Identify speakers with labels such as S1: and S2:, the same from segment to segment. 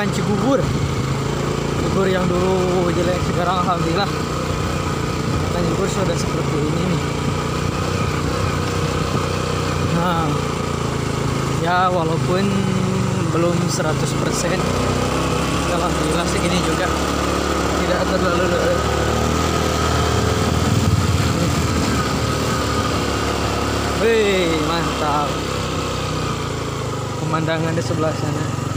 S1: tanjakan Cigugur. Cigugur yang dulu jelek sekarang alhamdulillah tanjakan Cigugur sudah seperti ini nih. Nah, ya walaupun belum 100%, alhamdulillah segini juga tidak terlalu wih, mantap pemandangan di sebelah sana.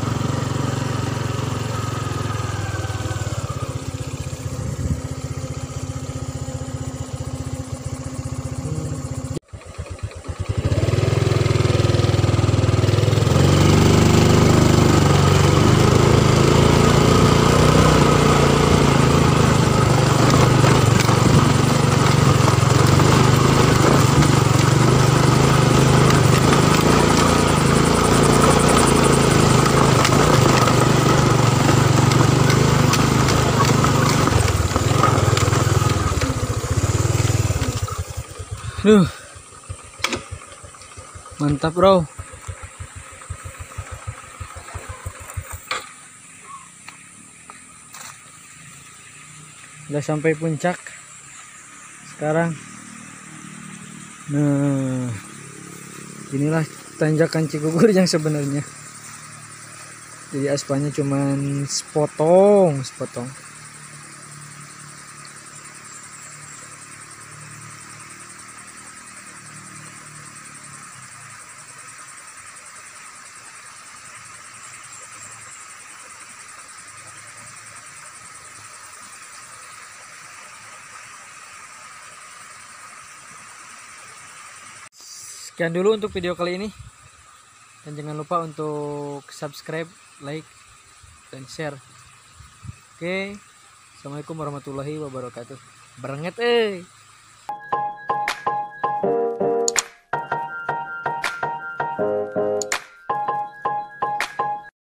S1: Duh, mantap bro. Udah sampai puncak sekarang. Nah, inilah tanjakan Cigugur yang sebenarnya. Jadi aspalnya cuman sepotong. Sekian dulu untuk video kali ini. Dan jangan lupa untuk subscribe, like, dan share. Oke. Assalamualaikum warahmatullahi wabarakatuh. Berenget